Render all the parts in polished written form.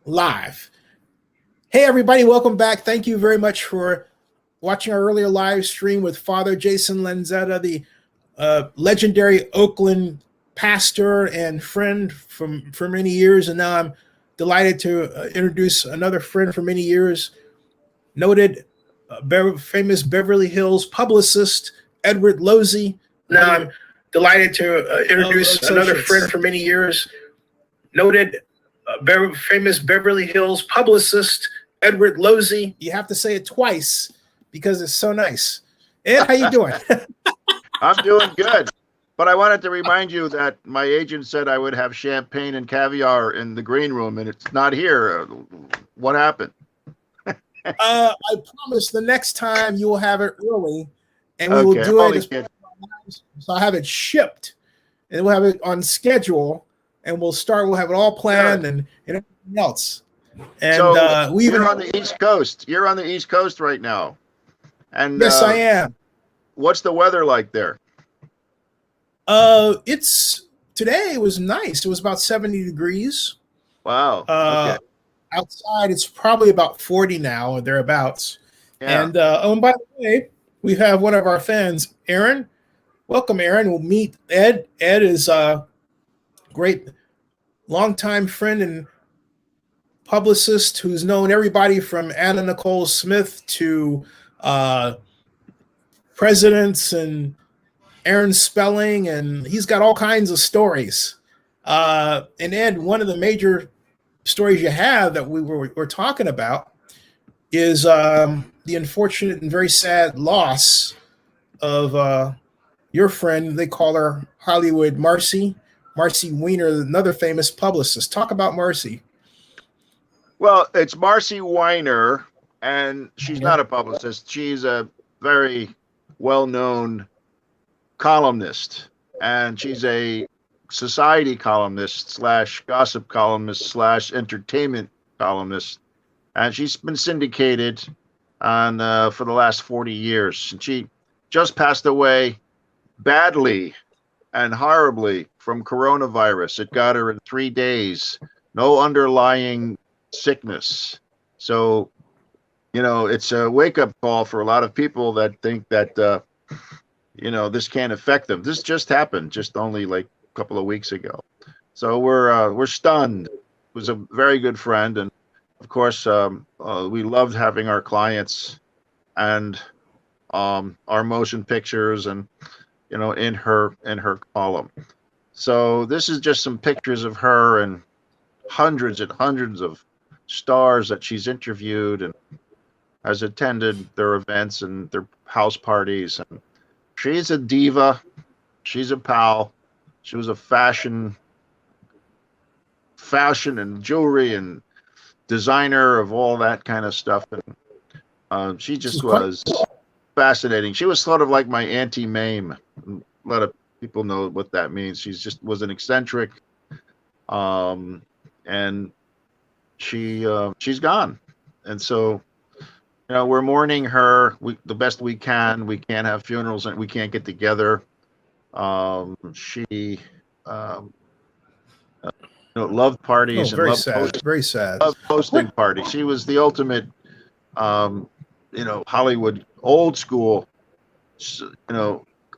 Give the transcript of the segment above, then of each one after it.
Live. Hey, everybody, welcome back. Thank you very much for watching our earlier live stream with Father Jason Lanzetta, the legendary Oakland pastor and friend for many years. And now I'm delighted to introduce another friend for many years, noted famous Beverly Hills publicist, Edward Lozzi. Now I'm delighted to introduce another friend for many years, noted famous Beverly Hills publicist, Edward Lozzi. You have to say it twice because it's so nice. Ed, how you doing? I'm doing good. But I wanted to remind you that my agent said I would have champagne and caviar in the green room, and it's not here. What happened? I promise the next time you will have it early, and we will do it. So I have it shipped, and we'll have it on schedule, and we'll have it all planned and everything else. And so you're on the East Coast. You're on the East Coast right now. And yes, I am. What's the weather like there? Today was nice. It was about 70 degrees. Wow. Okay. Outside, it's probably about 40 now or thereabouts. Yeah. And and by the way, we have one of our fans, Aaron. Welcome, Aaron. We'll meet Ed. Ed is a great longtime friend and publicist who's known everybody from Anna Nicole Smith to presidents and Aaron Spelling, and he's got all kinds of stories. And Ed, one of the major stories you have that we're talking about is the unfortunate and very sad loss of your friend. They call her Hollywood Marci Weiner, another famous publicist. Talk about Marci. Well, it's Marci Weiner, and she's not a publicist. She's a very well-known columnist, and she's a society columnist / gossip columnist / entertainment columnist, and she's been syndicated on for the last 40 years. And she just passed away badly and horribly from coronavirus. It got her in 3 days. No underlying sickness. So, it's a wake-up call for a lot of people that think that this can't affect them. This just happened just only like a couple of weeks ago. So we're stunned. It was a very good friend, and of course we loved having our clients and our motion pictures and in her column. So this is just some pictures of her and hundreds and hundreds of stars that she's interviewed and has attended their events and their house parties. And she's a diva. She's a pal. She was a fashion and jewelry and designer of all that kind of stuff. And she just was fascinating. She was sort of like my Auntie Mame. A lot of people know what that means. She just was an eccentric, and she's gone. And so, we're mourning her the best we can. We can't have funerals and we can't get together. She loved parties and very sad. Loved hosting parties. She was the ultimate, Hollywood old school,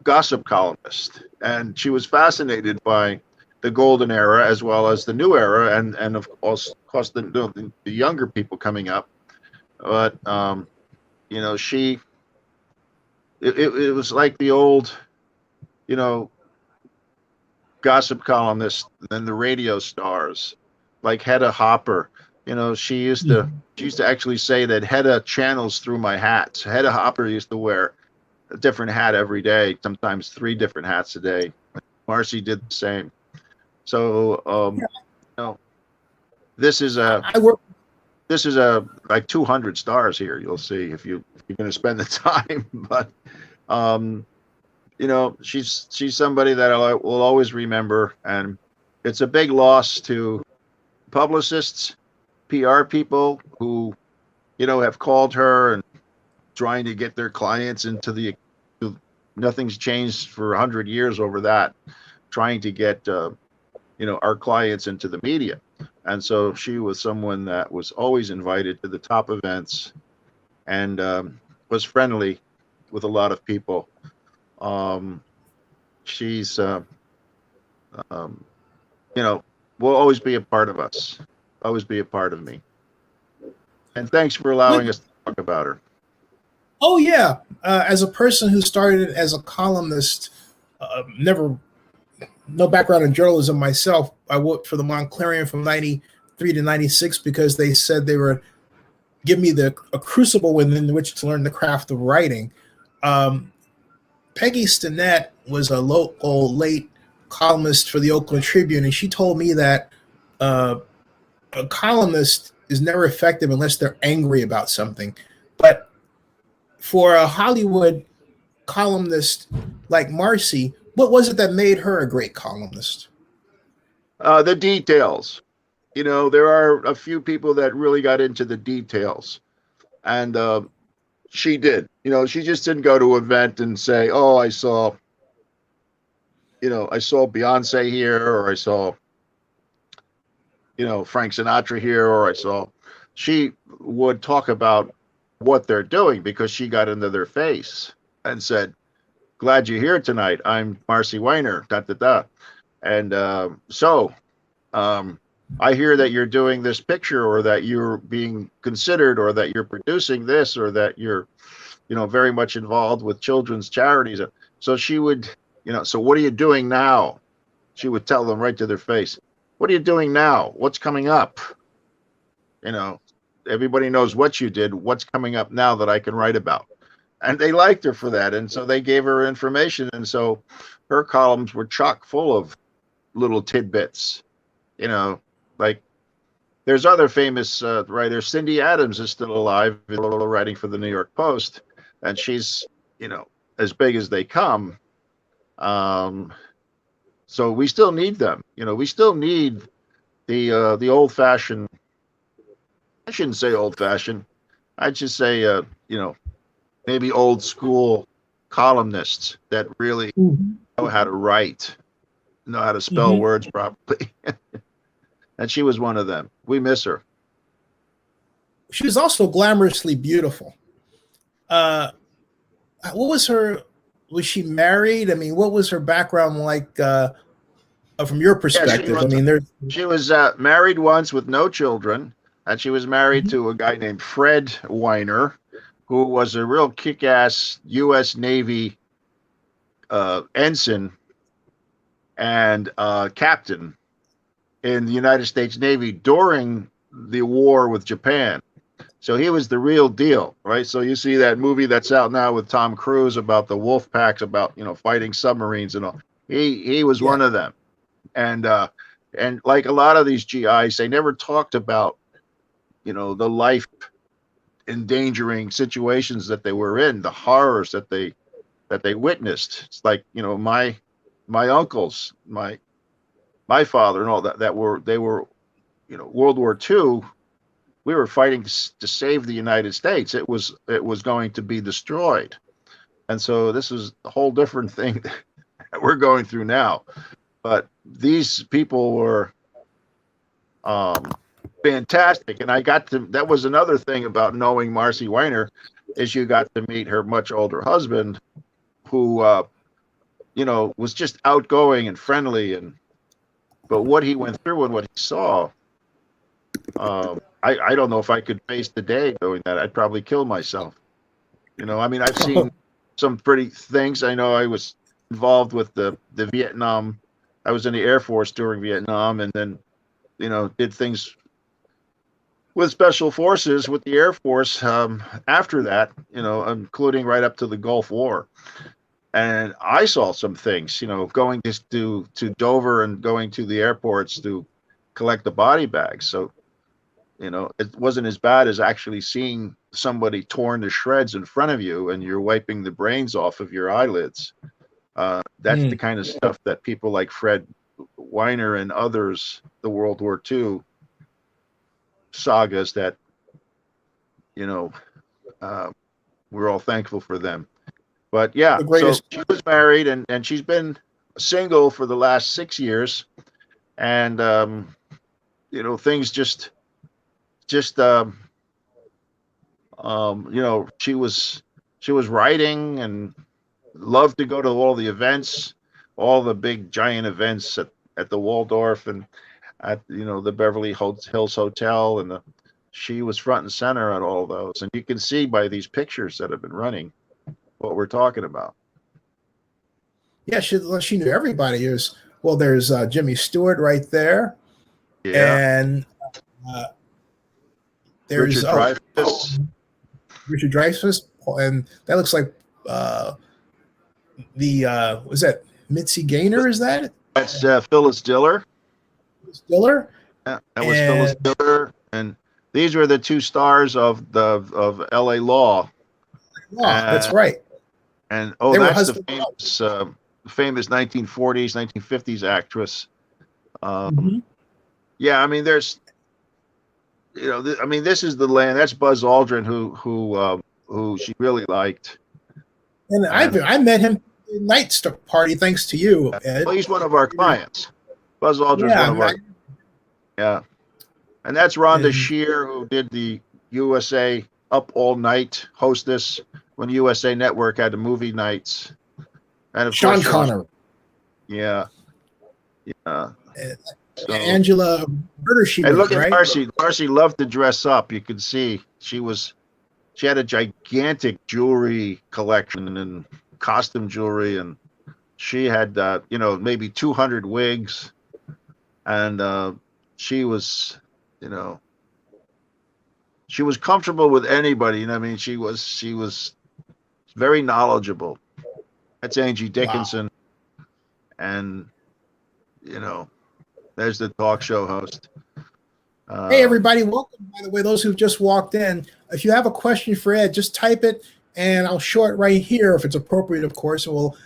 gossip columnist, and she was fascinated by the golden era as well as the new era, and of course the younger people coming up. But it was like the old, gossip columnist and the radio stars, like Hedda Hopper. She used to actually say that Hedda channels through my hats. Hedda Hopper used to wear a different hat every day, sometimes 3 different hats a day. Marci did the same. So this is like 200 stars here. You'll see if you're going to spend the time. But she's somebody that I will always remember, and it's a big loss to publicists, PR people who have called her and trying to get their clients into nothing's changed for 100 years over that, trying to get our clients into the media. And so she was someone that was always invited to the top events and was friendly with a lot of people. She's, will always be a part of us, always be a part of me. And thanks for allowing us to talk about her. Oh yeah, as a person who started as a columnist, no background in journalism myself. I worked for the Montclarian from '93 to '96 because they said they were give me a crucible within which to learn the craft of writing. Peggy Stinnett was a local late columnist for the Oakland Tribune, and she told me that a columnist is never effective unless they're angry about something. But for a Hollywood columnist like Marci, what was it that made her a great columnist? The details. There are a few people that really got into the details, and she did. She just didn't go to an event and say, "Oh, I saw Beyonce here, or I saw, Frank Sinatra here, or I saw." She would talk about what they're doing because she got into their face and said, "Glad you're here tonight. I'm Marci Weiner, da da da." And I hear that you're doing this picture, or that you're being considered, or that you're producing this, or that you're, very much involved with children's charities. So she would, so what are you doing now? She would tell them right to their face. What are you doing now? What's coming up? Everybody knows what you did. What's coming up now that I can write about? And they liked her for that. And so they gave her information. And so her columns were chock full of little tidbits, like there's other famous writers. Cindy Adams is still alive, writing for the New York Post, and she's, as big as they come. So we still need them. We still need the old-fashioned. I shouldn't say old-fashioned. I'd just say, maybe old school columnists that really know how to write, know how to spell words properly. And she was one of them. We miss her. She was also glamorously beautiful. What was her? Was she married? I mean, what was her background like from your perspective? She was married once with no children, and she was married to a guy named Fred Weiner, who was a real kick-ass U.S. Navy ensign and captain in the United States Navy during the war with Japan. So he was the real deal, right? So you see that movie that's out now with Tom Cruise about the wolf packs, about, fighting submarines and all. He was one of them. And like a lot of these GIs, they never talked about, the life endangering situations that they were in, the horrors that they witnessed. It's like, my uncles, my father and all they were, World War II, we were fighting to save the United States. It was going to be destroyed. And so this is a whole different thing that we're going through now. But these people were fantastic. And that was another thing about knowing Marci Weiner, is you got to meet her much older husband, who, was just outgoing and friendly. But what he went through and what he saw, I don't know if I could face the day doing that. I'd probably kill myself. I've seen some pretty things. I know I was involved with the Vietnam. I was in the Air Force during Vietnam, and then, did things with Special Forces with the Air Force after that, including right up to the Gulf War. And I saw some things, going to Dover and going to the airports to collect the body bags. So, it wasn't as bad as actually seeing somebody torn to shreds in front of you and you're wiping the brains off of your eyelids. That's the kind of stuff that people like Fred Weiner and others, the World War II sagas, that, we're all thankful for them. But yeah, so she was married and she's been single for the last 6 years. And, things just she was writing and loved to go to all the events, all the big giant events at the Waldorf and at the Beverly Hills Hotel, and she was front and center at all those. And you can see by these pictures that have been running what we're talking about. Yeah, she knew everybody. There's Jimmy Stewart right there. Yeah. And there's Richard Dreyfuss, and that looks like was that Mitzi Gaynor? Is that? That's Phyllis Diller. Diller? Yeah, that was Phyllis Diller, and these were the two stars of L.A. Law. That's right. And that's the famous 1940s, 1950s actress. Yeah, I mean, there's, this is the land. That's Buzz Aldrin, who she really liked. And I met him at the night party thanks to you, Ed. Well, he's one of our clients. Buzz Aldrin's one of our. Yeah, and that's Rhonda Shear, who did the USA Up All Night hostess when USA Network had the movie nights, and of Sean course, Connery. Yeah. So, Angela Murder and look at right? Marci. Marci loved to dress up. You could see she had a gigantic jewelry collection and costume jewelry, and she had maybe 200 wigs, and she was comfortable with anybody. I mean, she was very knowledgeable. That's Angie Dickinson. Wow. And there's the talk show host. Hey everybody, welcome. By the way, those who've just walked in, if you have a question for Ed, just type it and I'll show it right here if it's appropriate, of course, and we'll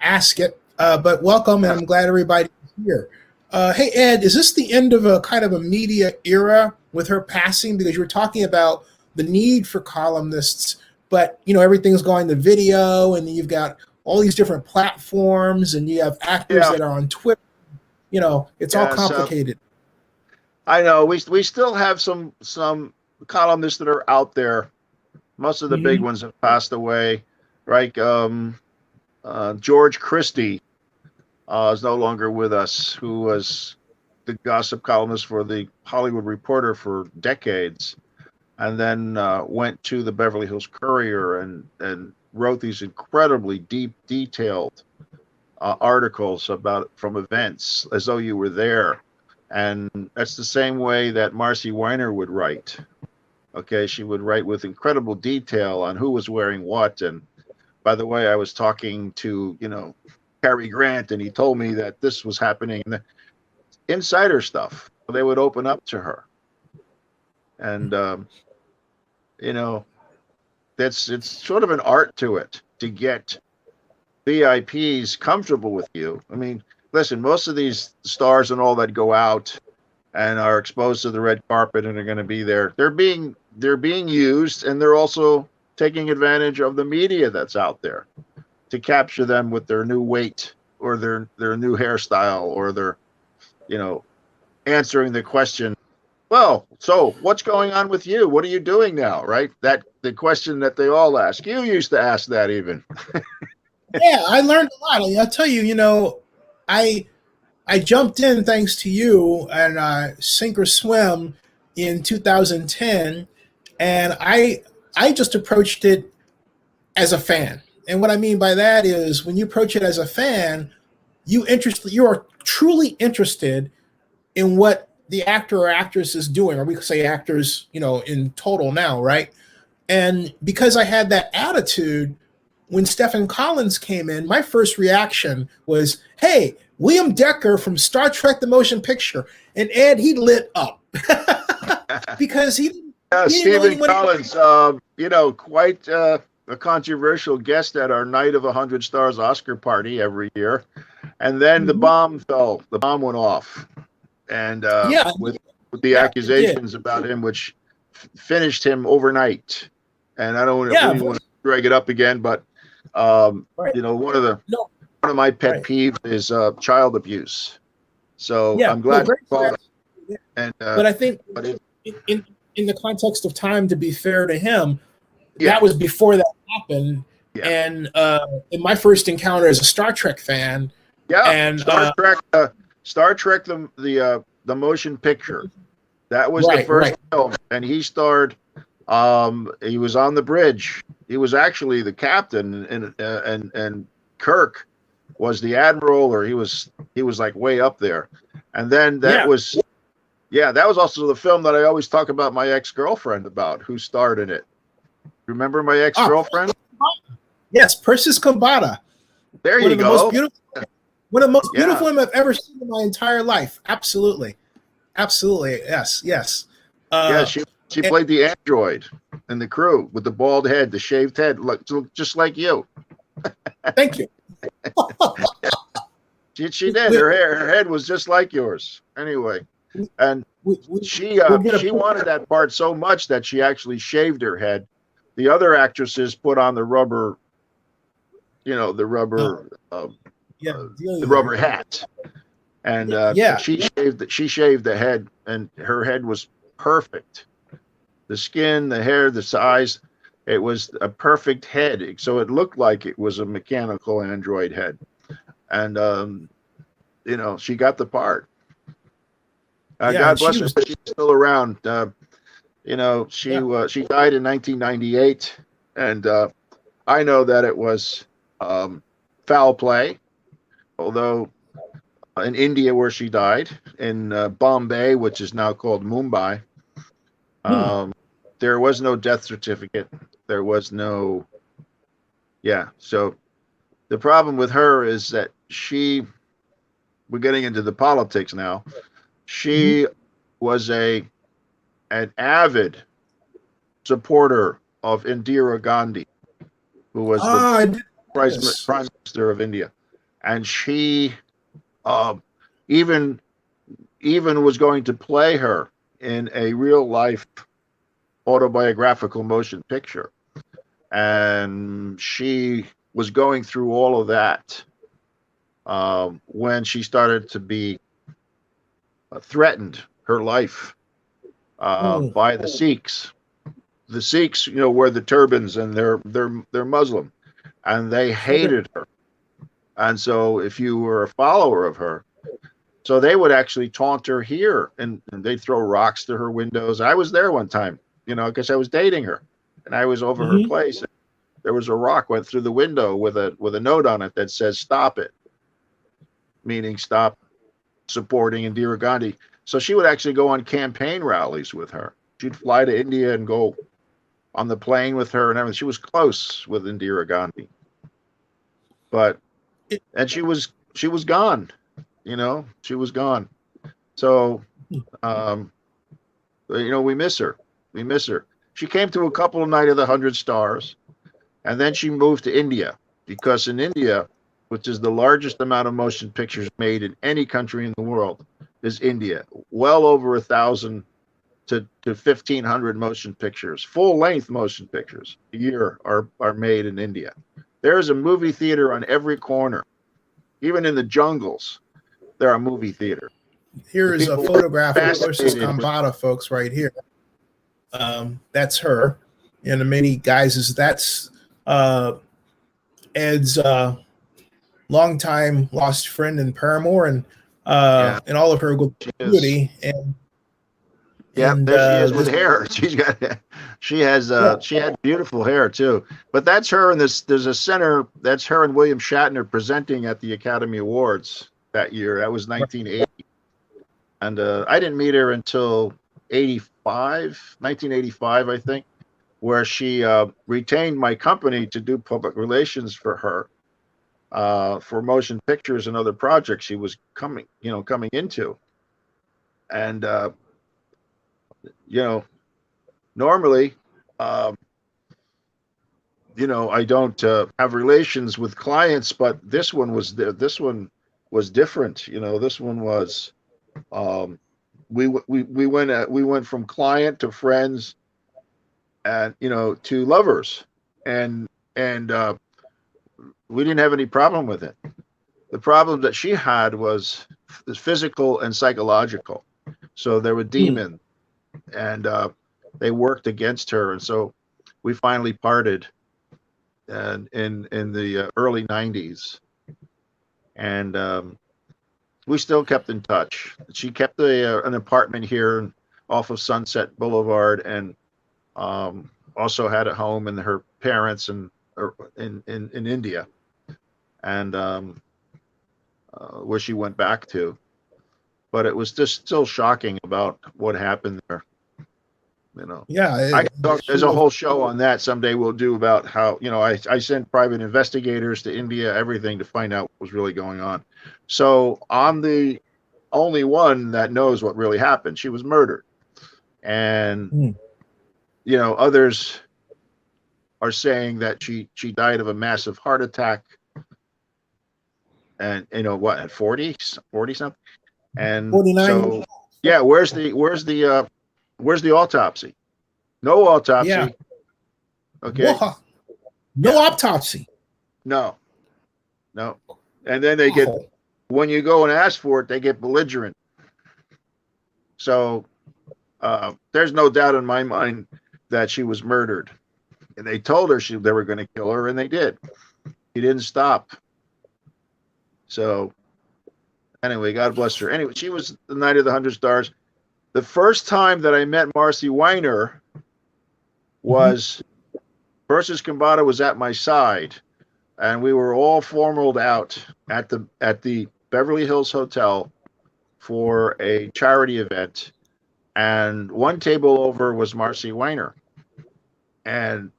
ask it. But welcome, and I'm glad everybody's here. Hey Ed, is this the end of a kind of a media era with her passing? Because you were talking about the need for columnists, but everything's going to video, and you've got all these different platforms, and you have actors that are on Twitter. It's all complicated. I know we still have some columnists that are out there. Most of the big ones have passed away, right? George Christie is no longer with us, who was the gossip columnist for the Hollywood Reporter for decades, and then went to the Beverly Hills Courier and wrote these incredibly deep, detailed articles from events as though you were there. And that's the same way that Marci Weiner would write. Okay, she would write with incredible detail on who was wearing what. And by the way, I was talking to Cary Grant, and he told me that this was happening. Insider stuff. They would open up to her, and it's sort of an art to it to get VIPs comfortable with you. I mean, listen, most of these stars and all that go out and are exposed to the red carpet and are going to be there. They're being used, and they're also taking advantage of the media that's out there to capture them with their new weight or their new hairstyle, or their, answering the question, well, so what's going on with you? What are you doing now? Right? That the question that they all ask. You used to ask that even. Yeah, I learned a lot. I'll tell you, I jumped in thanks to you and Sink or Swim in 2010, and I just approached it as a fan. And what I mean by that is, when you approach it as a fan, you are truly interested in what the actor or actress is doing, or we could say actors, in total now, right? And because I had that attitude, when Stephen Collins came in, my first reaction was, hey, William Decker from Star Trek: The Motion Picture. And Ed, he lit up because he Stephen Collins, quite a controversial guest at our Night of 100 Stars Oscar party every year. And then the bomb fell. The bomb went off. And with the accusations about him, which finished him overnight. And I don't want to drag it up again, but one of my pet peeves is child abuse. So I'm glad you brought it. And But I think but it, in the context of time, to be fair to him, yeah, that was before that happened. yeah, And in my first encounter as a Star Trek fan, yeah. and Star Trek, the motion picture. That was the right, first right, film, and he starred. He was on the bridge. He was actually the captain, and Kirk was the admiral, or he was like way up there. And then yeah. that was also the film that I always talk about my ex-girlfriend about, who starred in it. Remember my Ah, ex-girlfriend? yes, Persis Kambata, There one you of the most go. beautiful, one of the most Yeah, beautiful women I've ever seen in my entire life. Absolutely, absolutely, yes, yes. yeah. Uh, She and played the android in the crew with the bald head, the shaved head, look just like you. thank you. She did. we, Her head was just like yours. Anyway, and we'll get a she wanted that part so much that she actually shaved her head. The other actresses put on the rubber, uh, yeah, the deal there. rubber hat, and Yeah, she shaved the head, and her head was perfect. The skin, the hair, the size, it was a perfect head. So it looked like it was a mechanical android head, and she got the part. yeah, God and she bless her, was. but she's still around. Yeah, She died in 1998, and I know that it was foul play. Although in India, where she died, in Bombay, which is now called Mumbai, hmm, um, there was no death certificate. There was no, yeah. So the problem with her is that we're getting into the politics now. mhm. She was an avid supporter of Indira Gandhi, who was the Ah, I did this. prime minister of India, and she uh, even was going to play her in a real life autobiographical motion picture, and she was going through all of that when she started to be threatened her life Mm, by the Sikhs. The Sikhs, wear the turbans, and they're Muslim, and they sure. hated her. And so, if you were a follower of her, so they would actually taunt her here, and they'd throw rocks to her windows. I was there one time, because I was dating her, and I was over her Hmm. place. There was a rock went through the window with a note on it that says "Stop it," meaning stop supporting Indira Gandhi. So she would actually go on campaign rallies with her. She'd fly to India and go on the plane with her and everything. She was close with Indira Gandhi, but and she was gone. She was gone. So um, we miss her. We miss her. She came to a couple of Night of the 100 Stars, and then she moved to India, because in India, which is the largest amount of motion pictures made in any country in the world, is India. Well over 1,000 to 1,500 motion pictures, full length motion pictures a year are made in India. There's a movie theater on every corner. Even in the jungles, there are movie theaters. The Here is a people were photograph of Persis fascinated with. Kambata, folks, right here. That's her. And the many guises. That's Ed's longtime lost friend and paramour, Yeah, and all of her she is. beauty. And Yeah, and there she is with this, hair. yeah, She had beautiful hair too. But that's her in this. There's a center. That's her and William Shatner presenting at the Academy Awards that year. That was 1980, and I didn't meet her until 1985, I think, where she retained my company to do public relations for her for motion pictures and other projects she was coming into, and you know normally, um, I don't have relations with clients, but this one was different. This one was um, we went from client to friends, and to lovers, and we didn't have any problem with it. The problem that she had was physical and psychological. So there were demons, and they worked against her, and so we finally parted, and in the early '90s, and we still kept in touch. She kept an apartment here off of Sunset Boulevard, and also had a home in her parents and in India, and where she went back to. But it was just still shocking about what happened there. You know, Yeah, there's a whole show on that someday we'll do about how, I sent private investigators to India, everything, to find out what was really going on. So I'm the only one that knows what really happened. She was murdered. And, others are saying that she died of a massive heart attack. And, at 40 something? And 49. So, yeah, where's the autopsy? No autopsy. Yeah. Okay. No autopsy. No. And then they get, when you go and ask for it, they get belligerent. So there's no doubt in my mind that she was murdered. And they told her they were going to kill her, and they did. He didn't stop. So anyway, God bless her. Anyway, she was the Night of the 100 Stars. The first time that I met Marci Weiner was Persis Kambata was at my side, and we were all formaled out at the Beverly Hills Hotel for a charity event, and one table over was Marci Weiner. And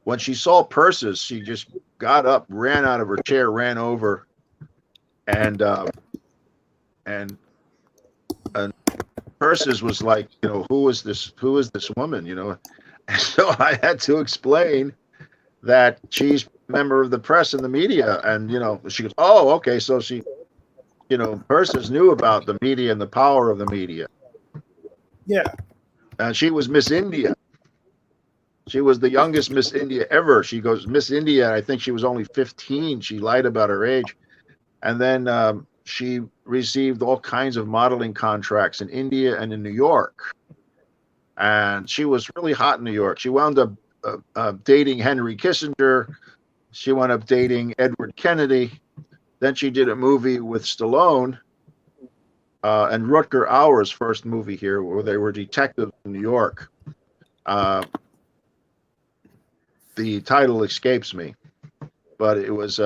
when she saw Persis, she just got up, ran out of her chair, ran over, and Persis was like, who is this woman, And so I had to explain that she's a member of the press and the media. And, she goes, oh, okay. So she, Persis knew about the media and the power of the media. Yeah. And she was Miss India. She was the youngest Miss India ever. She goes, Miss India, I think she was only 15. She lied about her age. And then she received all kinds of modeling contracts in India and in New York. And she was really hot in New York. She wound up dating Henry Kissinger. She wound up dating Edward Kennedy. Then she did a movie with Stallone and Rutger Hauer's first movie here, where they were detectives in New York. The title escapes me, but it was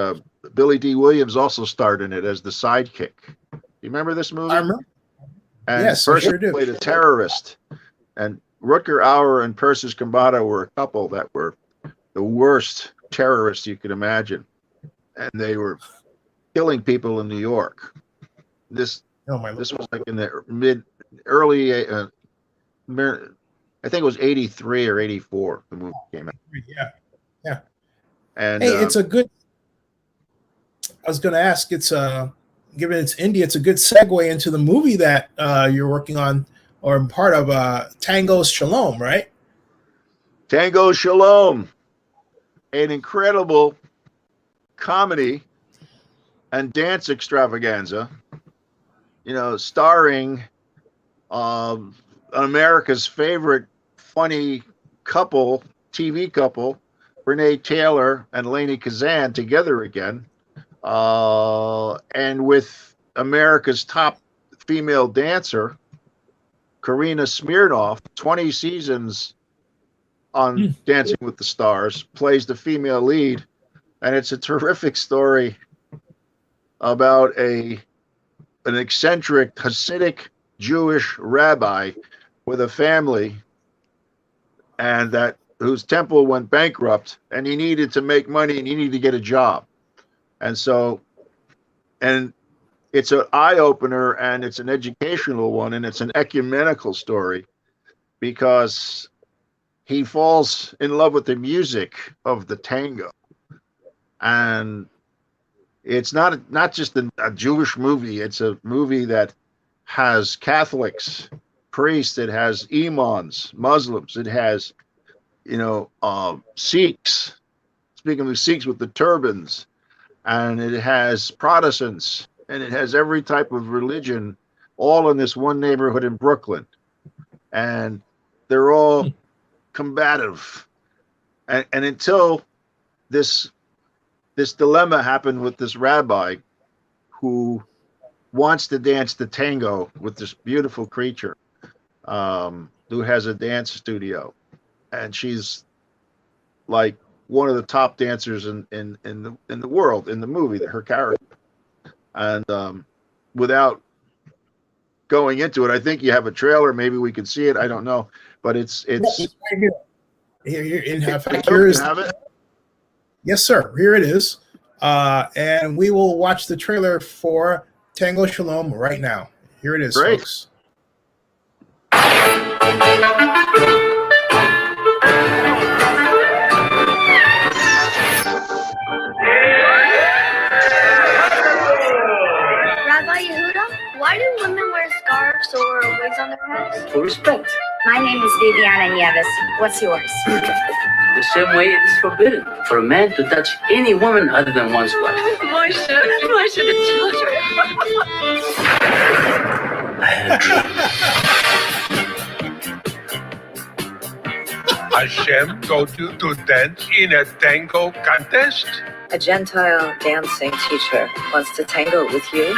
Billy D. Williams also starred in it as the sidekick. You remember this movie? I remember. And Yes, I Persis sure do. played a terrorist. And Rutger Hauer and Persis Kambata were a couple that were the worst terrorists you could imagine. And they were killing people in New York. This was like in the early, I think it was 83 or 84, the movie came out. Yeah. And hey, it's a good, I was going to ask, given it's India, it's a good segue into the movie that you're working on or part of, Tango's Shalom, right? Tango Shalom, an incredible comedy and dance extravaganza, starring America's favorite funny couple, TV couple, Renee Taylor and Lainey Kazan, together again, and with America's top female dancer, Karina Smirnoff, 20 seasons on Dancing with the Stars, plays the female lead. And it's a terrific story about an eccentric Hasidic Jewish rabbi with a family, and whose temple went bankrupt, and he needed to make money and he needed to get a job. And it's an eye-opener, and it's an educational one, and it's an ecumenical story, because he falls in love with the music of the tango. And it's not just a Jewish movie. It's a movie that has Catholics, priests, it has imams, Muslims, it has, Sikhs, speaking of Sikhs with the turbans, and it has Protestants, and it has every type of religion all in this one neighborhood in Brooklyn, and they're all combative. And until this dilemma happened with this rabbi who wants to dance the tango with this beautiful creature who has a dance studio, and she's like one of the top dancers in the world in the movie, her character. And without going into it, I think you have a trailer. Maybe we can see it. I don't know, but it's right here in fact, you here is have it. yes, sir. Here it is, and we will watch the trailer for Tango Shalom right now. Here it is, Great. folks. Rabbi Yehuda, why do women wear scarves or wigs on their heads? For respect. My name is Viviana Nieves. What's yours? The same way it is forbidden for a man to touch any woman other than one's wife. Moshe, the children. I had a dream. Hashem go to dance in a tango contest? A Gentile dancing teacher wants to tango with you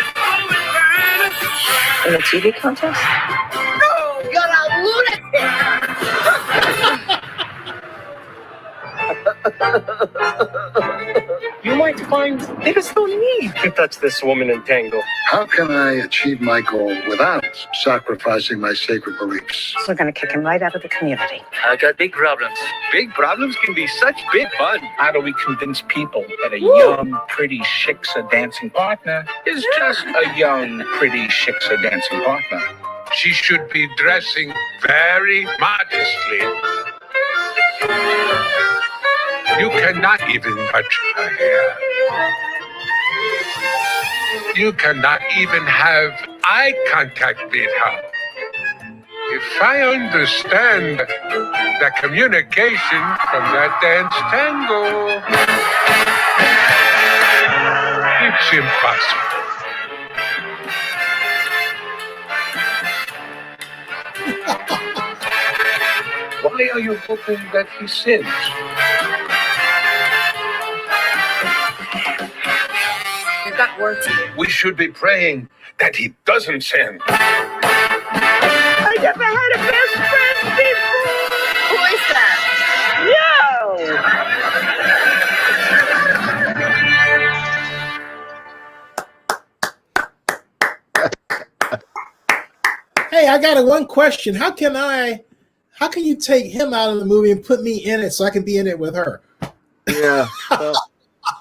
in a TV contest? No, you're a lunatic. You might find there's no need to touch this woman in tango. How can I achieve my goal without sacrificing my sacred beliefs? So we're going to kick him right out of the community. I got big problems. Big problems can be such big fun. How do we convince people that a young, pretty shiksa dancing partner is just a young, pretty shiksa dancing partner? She should be dressing very modestly. You cannot even touch her hair. You cannot even have eye contact with her. If I understand the communication from that dance tango, it's impossible. Why are you hoping that he sins? We've got work to do. We should be praying that he doesn't sin. I never had a best friend before. Who is that? Hey, I got one question. How can you take him out of the movie and put me in it so I can be in it with her? Yeah. Well,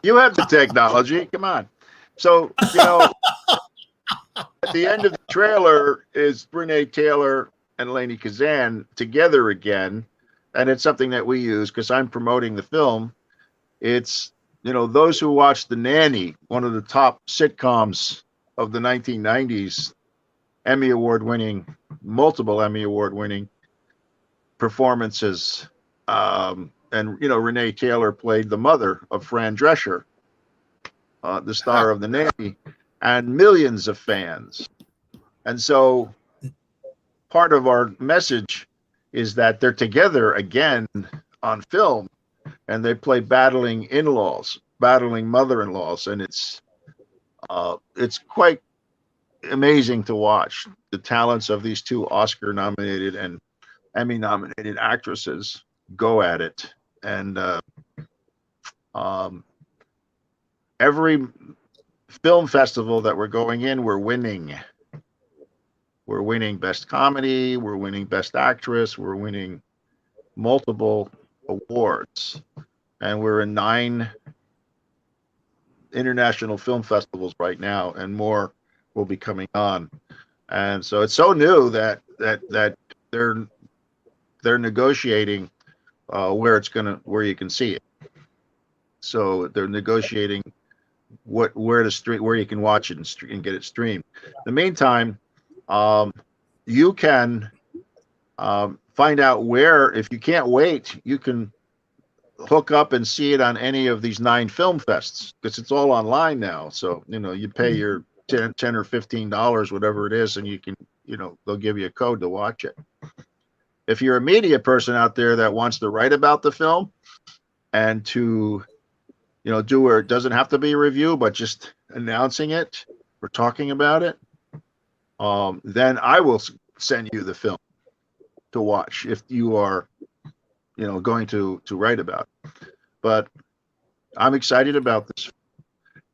you have the technology. Come on. So, at the end of the trailer is Renee Taylor and Lainey Kazan together again. And it's something that we use because I'm promoting the film. It's, those who watched The Nanny, one of the top sitcoms of the 1990s, multiple Emmy Award winning performances. And Renee Taylor played the mother of Fran Drescher, the star of The Nanny, and millions of fans. And so part of our message is that they're together again on film, and they play battling mother-in-laws, and it's quite amazing to watch the talents of these two Oscar-nominated and Emmy-nominated actresses go at it. And every film festival that we're going in, we're winning. We're winning Best Comedy, we're winning Best Actress, we're winning multiple awards. And we're in 9 international film festivals right now, and more will be coming on. And so it's so new that they're negotiating where you can see it. So they're negotiating where you can watch it and get it streamed. In the meantime, you can find out where, if you can't wait, you can hook up and see it on any of these 9 film fests, because it's all online now. So you pay your 10 or $15, whatever it is, and you can, they'll give you a code to watch it. If you're a media person out there that wants to write about the film and to, do where it doesn't have to be a review, but just announcing it or talking about it, then I will send you the film to watch if you are, going to write about it. But I'm excited about this.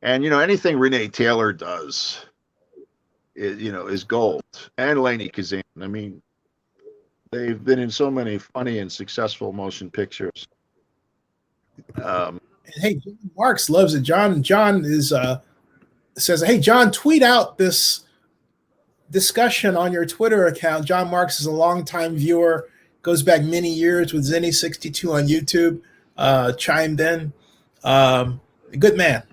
And, anything Renee Taylor does is gold. And Lainey Kazan. I mean, they've been in so many funny and successful motion pictures. Hey, John Marks loves it. John is says, "Hey, John, tweet out this discussion on your Twitter account." John Marks is a longtime viewer, goes back many years with Zenny62 on YouTube. Chimed in. A good man,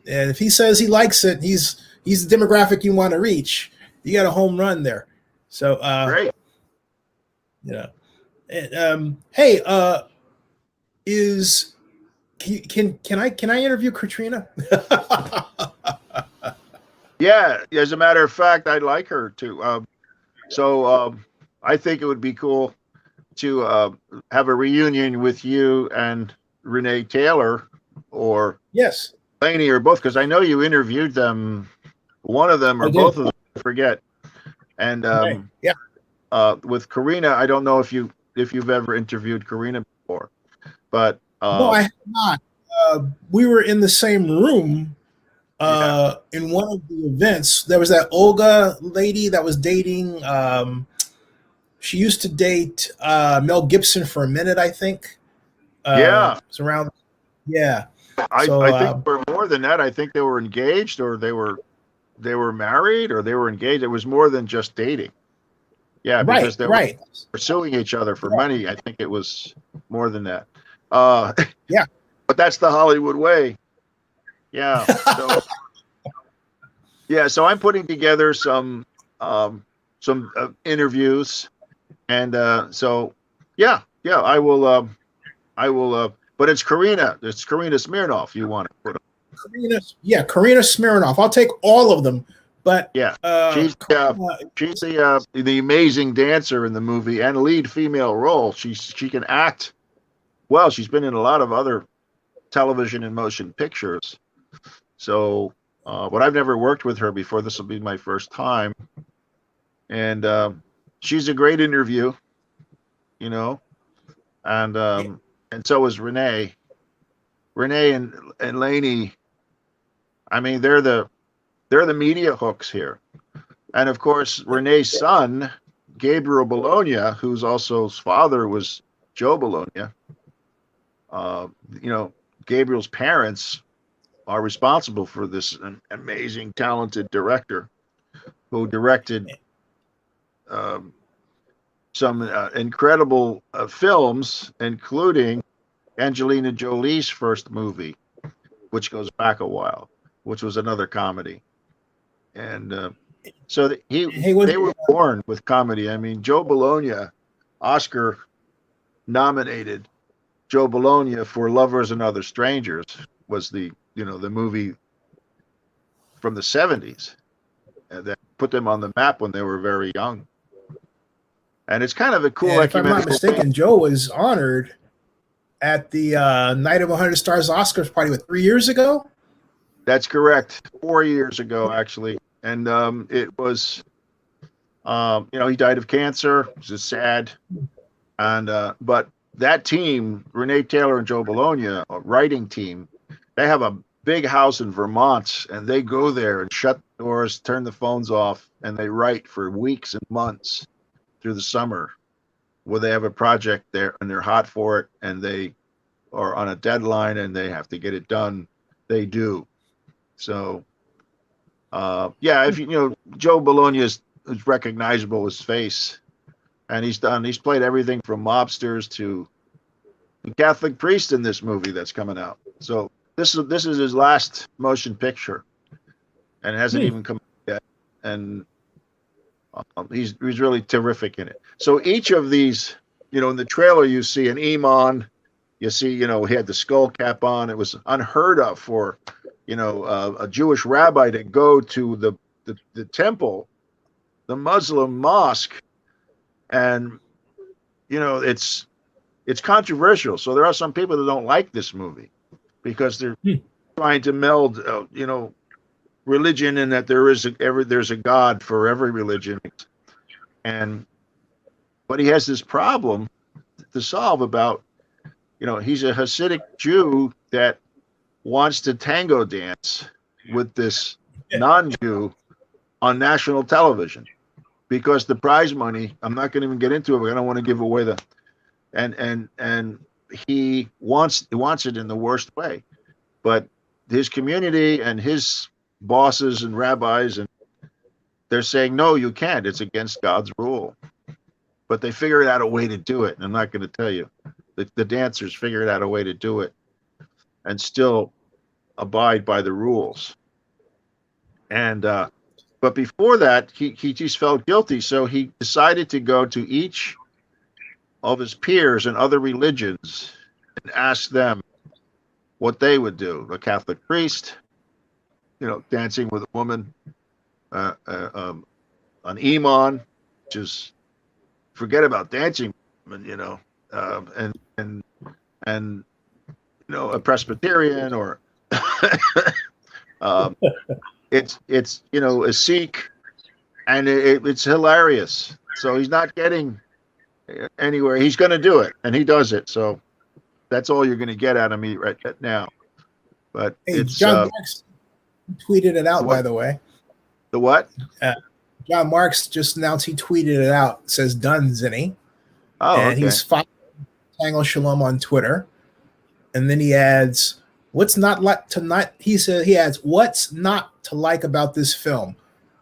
and if he says he likes it, he's the demographic you want to reach. You got a home run there. So, Great. Hey, can I interview Katrina? Yeah, as a matter of fact, I'd like her to. So I think it would be cool to have a reunion with you and Renee Taylor, or Yes, Lainey, or both, because I know you interviewed them, one of them or both of them, I forget. And yeah. With Karina, I don't know if you've ever interviewed Karina before, but No, I have not. We were in the same room in one of the events. There was that Olga lady that was dating. She used to date Mel Gibson for a minute, I think. Yeah. It's around. Yeah. I So, think for more than that, I think they were engaged, or they were married, or they were engaged. It was more than just dating. Yeah, because they were pursuing each other for money. I think it was more than that. Yeah. But that's the Hollywood way. Yeah. So, so I'm putting together some interviews, and I will. But it's Karina. It's Karina Smirnoff. You want to put Karina Smirnoff. I'll take all of them. But she's the amazing dancer in the movie and lead female role. She can act well. She's been in a lot of other television and motion pictures. So, but I've never worked with her before. This will be my first time, and she's a great interview, and so is Renee. Renee and Lainey. I mean, they're the media hooks here. And of course, Renee's son, Gabriel Bologna, whose also his father was Joe Bologna. Gabriel's parents are responsible for this amazing, talented director who directed some incredible films, including Angelina Jolie's first movie, which goes back a while, which was another comedy. And so they were born with comedy. I mean, Joe Bologna, Oscar nominated Joe Bologna for Lovers and Other Strangers, was the movie from the 70s that put them on the map when they were very young. And it's kind of a cool. If I'm not mistaken, Joe was honored at the Night of 100 Stars Oscars party 3 years ago. That's correct. 4 years ago, actually. And it was, he died of cancer. It was just sad. And but that team, Renee Taylor and Joe Bologna, a writing team, they have a big house in Vermont, and they go there and shut the doors, turn the phones off, and they write for weeks and months through the summer, where they have a project there and they're hot for it, and they are on a deadline and they have to get it done. They do. So, if Joe Bologna is recognizable, his face, and he's played everything from mobsters to a Catholic priest in this movie that's coming out. So this is his last motion picture, and it hasn't even come out yet. And he's really terrific in it. So each of these, in the trailer you see an imam, you see, he had the skull cap on. It was unheard of for, a Jewish rabbi to go to the temple, the Muslim mosque, and it's controversial. So there are some people that don't like this movie because they're trying to meld, religion, and that there's a God for every religion, but he has this problem to solve about, he's a Hasidic Jew that wants to tango dance with this non-Jew on national television because the prize money, I'm not going to even get into it, but I don't want to give away and he wants it in the worst way. But his community and his bosses and rabbis, and they're saying, no, you can't. It's against God's rule. But they figured out a way to do it. And I'm not going to tell you. The dancers figured out a way to do it and still abide by the rules. And but before that, he just felt guilty. So he decided to go to each of his peers in other religions and ask them what they would do. A Catholic priest, dancing with a woman, an imam, which is, forget about dancing, and a Presbyterian or it's a Sikh, and it's hilarious. So he's not getting anywhere. He's going to do it, and he does it. So that's all you're going to get out of me right now. But hey, it's John Marks tweeted it out, by the way. The what? John Marks just announced he tweeted it out. It says done, Zinni. Oh, and okay. He's following Tango Shalom on Twitter. And then he adds, what's not like tonight? He adds, what's not to like about this film?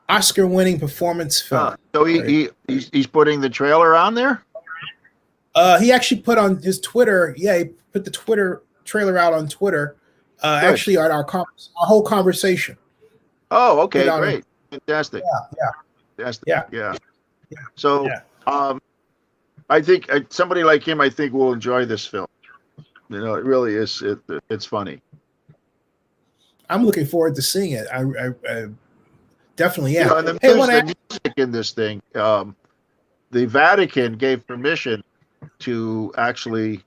Oscar-winning performance film. So he's putting the trailer on there? He actually put on his Twitter. Yeah, he put the Twitter trailer out on Twitter. Actually, on our whole conversation. Oh, okay, great, fantastic. Yeah. So, I think somebody like him, I think, will enjoy this film. It really is. It's funny. I'm looking forward to seeing it. I definitely am. And the music in this thing, the Vatican gave permission to actually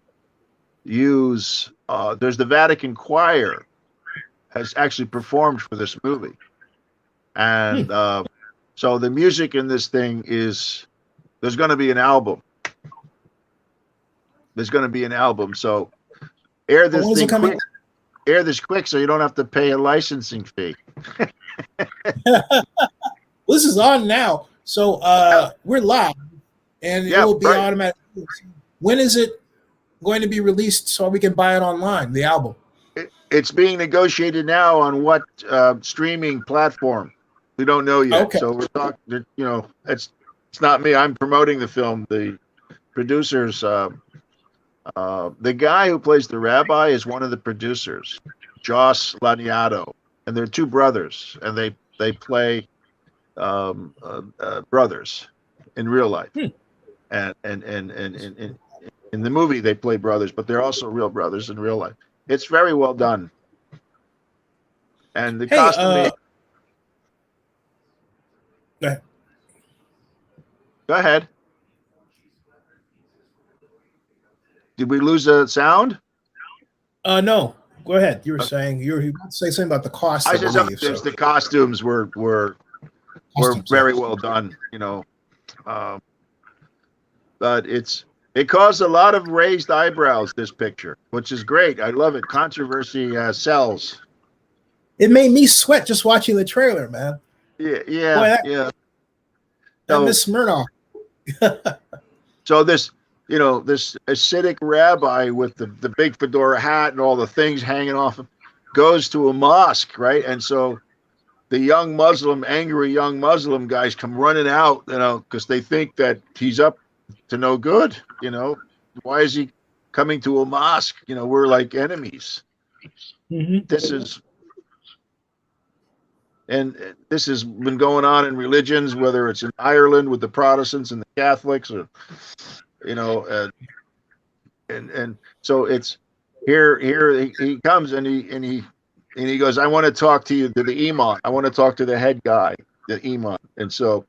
use. There's the Vatican choir has actually performed for this movie, and so the music in this thing is. There's going to be an album. So air this thing quick. Air this quick so you don't have to pay a licensing fee. This is on now, so we're live, and it will be automatic. When is it going to be released so we can buy it online? The album. It's being negotiated now on what streaming platform. We don't know yet. Okay. So we're talking. It's not me. I'm promoting the film. The producers. The guy who plays the rabbi is one of the producers, Joss Laniato, and they're two brothers, and they play brothers in real life, and in the movie they play brothers, but they're also real brothers in real life. It's very well done, and the costume. Go ahead. Did we lose the sound? No. Go ahead. You were saying you were about to say something about the cost. The costumes were very well done, but it caused a lot of raised eyebrows. This picture, which is great. I love it. Controversy sells. It made me sweat just watching the trailer, man. Yeah. And Miss Smirnoff. So this Hasidic rabbi with the big fedora hat and all the things hanging off him goes to a mosque, right? And so the angry young Muslim guys come running out, because they think that he's up to no good. Why is he coming to a mosque? We're like enemies. Mm-hmm. This has been going on in religions, whether it's in Ireland with the Protestants and the Catholics, or and so it's here he comes and he goes, I want to talk to the imam. I want to talk to the head guy. the imam. And so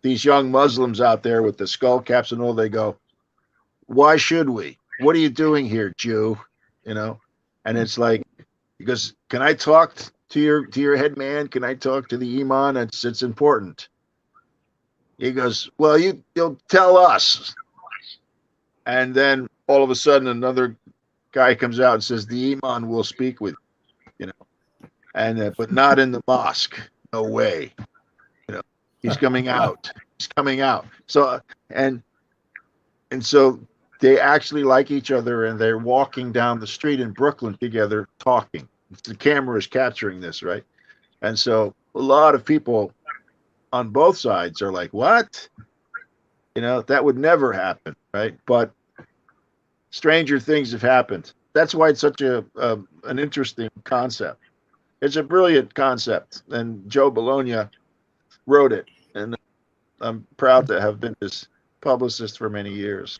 these young Muslims out there with the skull caps and all, they go, why should we? What are you doing here, Jew? You know? And it's like, because can I talk to your head man? Can I talk to the imam? It's important. He goes, well, you'll tell us. And then all of a sudden another guy comes out and says, the imam will speak with you know, and but not in the mosque. No way. You know, he's coming out. He's coming out. So and so they actually like each other, and they're walking down the street in Brooklyn together talking. The camera is capturing this, right? And so a lot of people on both sides are like, what? You know, that would never happen, right? But stranger things have happened. That's why it's such an interesting concept. It's a brilliant concept, and Joe Bologna wrote it, and I'm proud to have been his publicist for many years.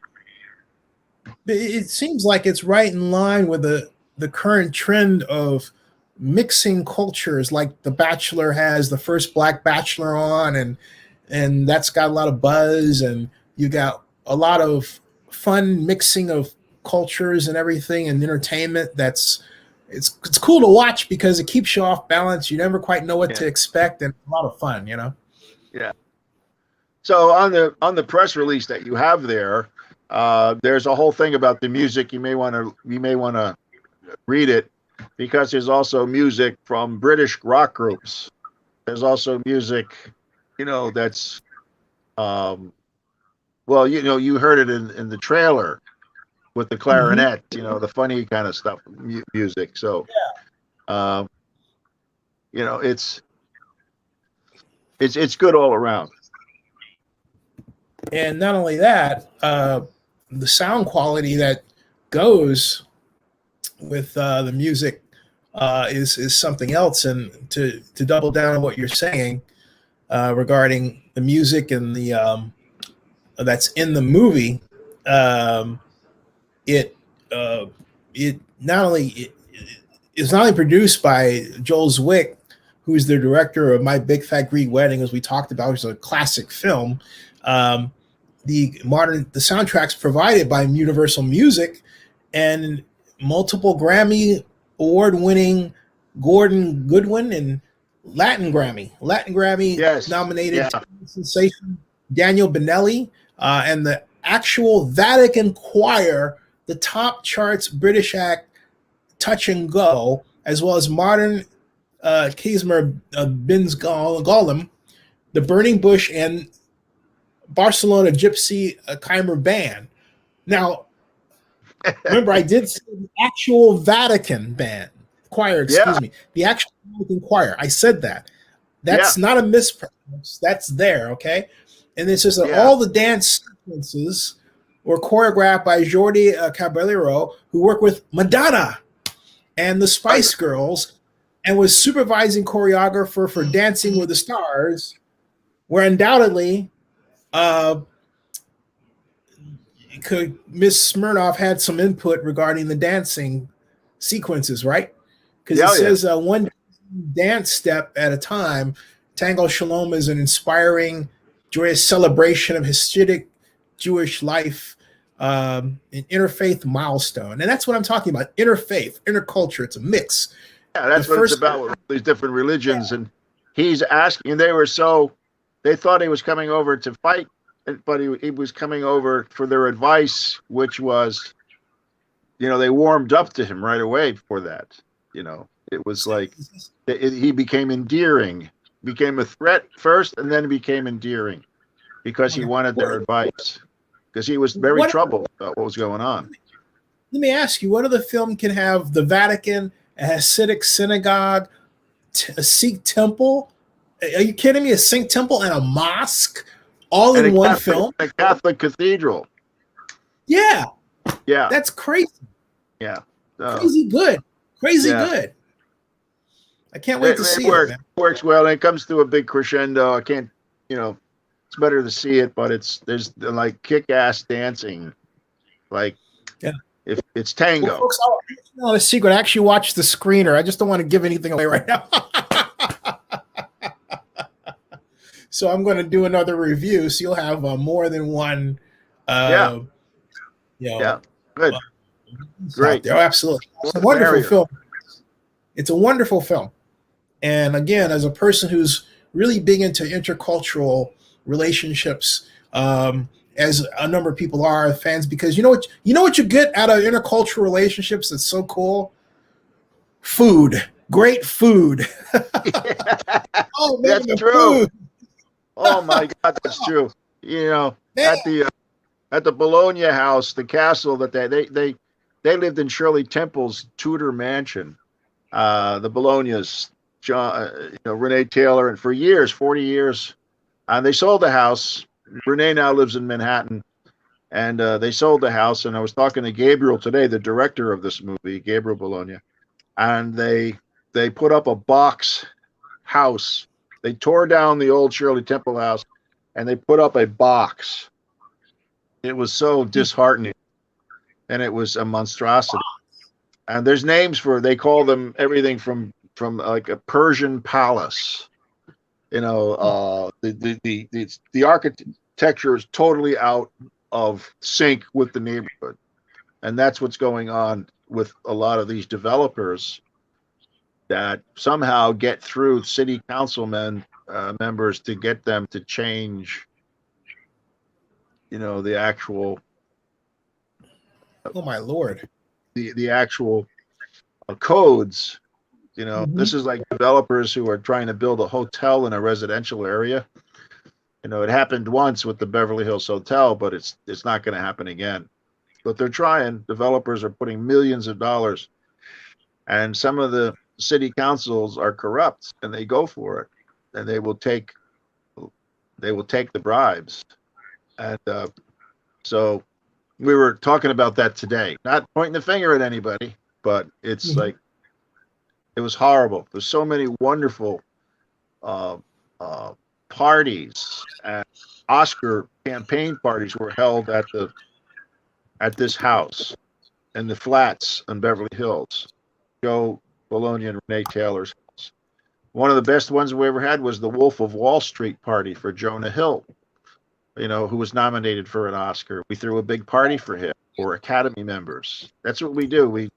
It seems like it's right in line with the current trend of mixing cultures, like The Bachelor has the first Black Bachelor on, and that's got a lot of buzz, and you got a lot of fun mixing of cultures and everything and entertainment. It's cool to watch because it keeps you off balance. You never quite know what to expect, and a lot of fun, you know. Yeah. So on the press release that you have there, there's a whole thing about the music. You may want to read it, because there's also music from British rock groups. There's also music, you know, that's well, you know, you heard it in the trailer with the clarinet, you know, the funny kind of stuff, music. So, you know, it's good all around. And not only that, the sound quality that goes with the music is something else. And to double down on what you're saying regarding the music and the that's in the movie, it not only is not only produced by Joel Zwick, who's the director of My Big Fat Greek Wedding, as we talked about, which is a classic film. The soundtrack's provided by Universal Music, and multiple Grammy award-winning Gordon Goodwin and Latin Grammy nominated sensation Daniel Benelli, and the actual Vatican Choir, the top charts British act Touch and Go, as well as modern Klezmer Binz Golem, the Burning Bush, and Barcelona Gypsy Chimer Band. Now, remember, I did say the actual Vatican choir, excuse me, the actual Vatican choir. I said that. That's not a mispronounce. That's there, okay? And it's just that all the dance sequences were choreographed by Jordi Caballero, who worked with Madonna and the Spice Girls, and was supervising choreographer for Dancing with the Stars, where undoubtedly Miss Smirnoff had some input regarding the dancing sequences, right? Because it says one dance step at a time. Tango Shalom is an inspiring, joyous celebration of Hasidic Jewish life, an interfaith milestone. And that's what I'm talking about, interfaith, interculture. It's a mix. Yeah, that's what it's about with these different religions. And he's asking, and they thought he was coming over to fight, but he was coming over for their advice, which was, you know, they warmed up to him right away for that. You know, it was like he became endearing, became a threat first, and then became endearing because he wanted their advice, because he was very troubled about what was going on. Let me ask you, what other film can have the Vatican, a Hasidic synagogue, a Sikh temple? Are you kidding me? A Sikh temple and a mosque all in one film? A Catholic cathedral. Yeah. Yeah. That's crazy. Yeah. Crazy good. Crazy good. I can't wait to see it. It works well, and it comes to a big crescendo. I can't, you know, it's better to see it, but there's like kick-ass dancing. Like, if it's tango. Well, folks, not a secret. I actually watched the screener. I just don't want to give anything away right now. So I'm going to do another review. So you'll have more than one. Yeah. Good. Great. There. Oh, absolutely. It's a More the wonderful merrier. film. It's a wonderful film. And again, as a person who's really big into intercultural relationships, as a number of people are fans, because you know what you get out of intercultural relationships that's so cool? Food. Great food. Oh man, That's the true. food. Oh my God, that's true. You know, at the Bologna house, the castle that they lived in Shirley Temple's Tudor mansion. The Bolognas, John, Renee Taylor, and for years, 40 years, and they sold the house. Renee now lives in Manhattan, and they sold the house. And I was talking to Gabriel today, the director of this movie, Gabriel Bologna, and they put up a box house. They tore down the old Shirley Temple house, and they put up a box. It was so disheartening, and it was a monstrosity. And there's names they call them everything from like a Persian palace. The architecture is totally out of sync with the neighborhood, and that's what's going on with a lot of these developers that somehow get through city council members to get them to change, the actual. Oh my Lord. The actual codes. This is like developers who are trying to build a hotel in a residential area. It happened once with the Beverly Hills Hotel, but it's not going to happen again. But they're trying. Developers are putting millions of dollars, and some of the city councils are corrupt, and they go for it, and they will take the bribes. And so we were talking about that today, not pointing the finger at anybody, but it's like, it was horrible. There's so many wonderful parties, and Oscar campaign parties were held at this house in the flats in Beverly Hills. Joe Bologna and Renee Taylor's house. One of the best ones we ever had was the Wolf of Wall Street party for Jonah Hill, who was nominated for an Oscar. We threw a big party for him, for Academy members. That's what we do. We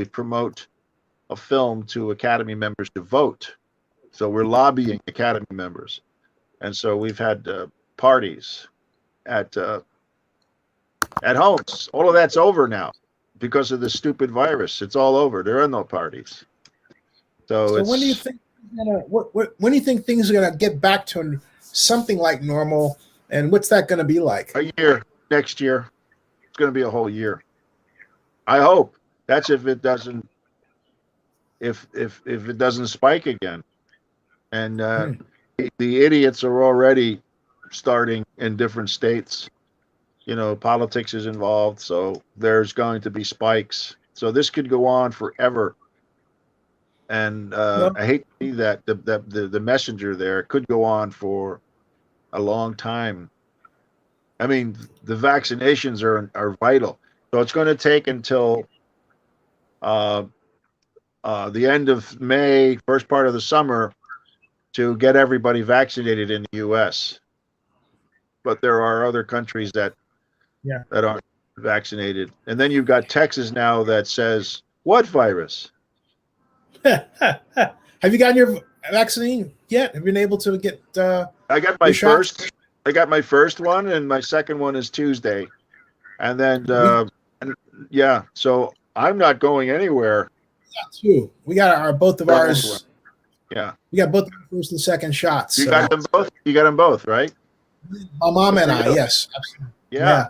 promote a film to Academy members to vote. So we're lobbying Academy members. And so we've had parties at homes. All of that's over now because of the stupid virus. It's all over. There are no parties. So when do you think when do you think things are gonna get back to something like normal? And what's that going to be like? A year, next year. It's going to be a whole year. I hope. That's if it doesn't, if it doesn't spike again. And the idiots are already starting in different states. Politics is involved, so there's going to be spikes. So this could go on forever. And I hate to see that the messenger there could go on for a long time. I mean, the vaccinations are vital. So it's going to take until the end of May, first part of the summer, to get everybody vaccinated in the U.S. But there are other countries that aren't vaccinated. And then you've got Texas now that says, what virus? Have you gotten your vaccine yet? Have you been able to get I got my first. I got my first one, and my second one is Tuesday. And then, so I'm not going anywhere. Too. We got both of ours. Yeah. We got both the first and second shots. You got them both? You got them both, right? My mom and I, yes. Absolutely. Yeah.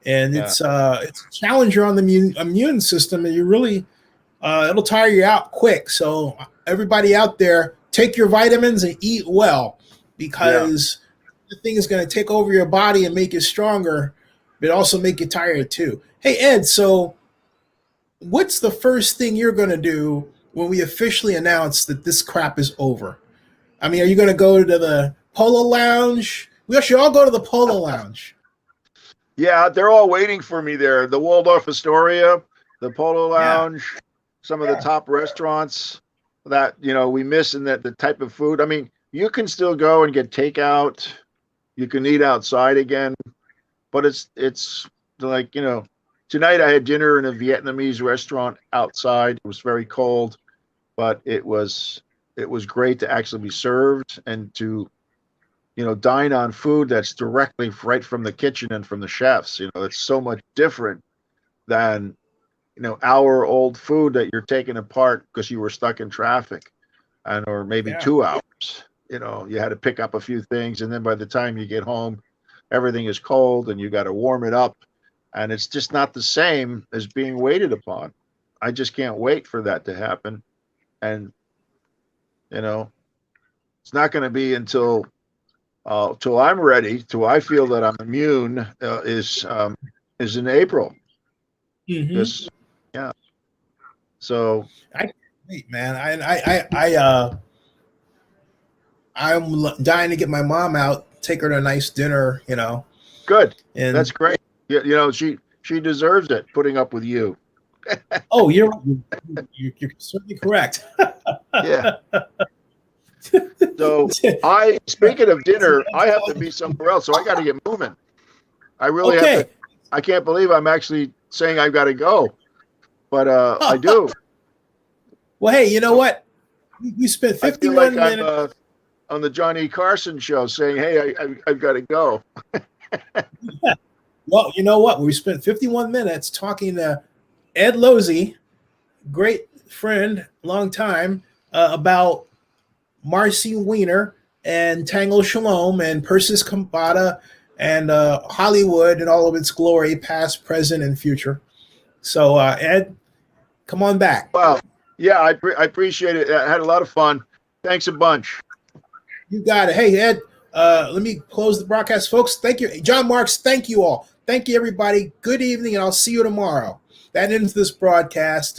And it's a challenger on the immune system, and you really it'll tire you out quick. So everybody out there, take your vitamins and eat well, because the thing is going to take over your body and make you stronger, but also make you tired too. Hey, Ed, so what's the first thing you're going to do when we officially announce that this crap is over? I mean, are you going to go to the Polo Lounge? We should all go to the Polo Lounge. Yeah, they're all waiting for me there. The Waldorf Astoria, the Polo Lounge, some of the top restaurants that we miss, in that the type of food. I mean, you can still go and get takeout. You can eat outside again, but it's like, tonight I had dinner in a Vietnamese restaurant outside. It was very cold, but it was great to actually be served and to, dine on food that's directly right from the kitchen and from the chefs. It's so much different than, hour-old food that you're taking apart because you were stuck in traffic, or maybe 2 hours. You had to pick up a few things, and then by the time you get home, everything is cold and you got to warm it up, and it's just not the same as being waited upon. I just can't wait for that to happen, and it's not going to be until I'm ready, till I feel that I'm immune, is in April. Mm-hmm. Yeah. So I can't wait, man. I'm dying to get my mom out, take her to a nice dinner, good. And that's great. She deserves it, putting up with you. Oh, you're certainly correct. Yeah. So speaking of dinner, I have to be somewhere else, so I got to get moving. I really have to. I can't believe I'm actually saying I've got to go, but I do. Well, hey, you know what? We spent 51 minutes. I'm on the Johnny Carson show saying, "Hey, I've got to go." Yeah. Well, you know what? We spent 51 minutes talking to Ed Lozzi, great friend, long time, about Marci Weiner and Tango Shalom and Persis Kambata and Hollywood and all of its glory, past, present, and future. So, Ed, come on back. Wow. Yeah, I appreciate it. I had a lot of fun. Thanks a bunch. You got it. Hey, Ed, let me close the broadcast, folks. Thank you. John Marks, thank you all. Thank you, everybody. Good evening, and I'll see you tomorrow. That ends this broadcast.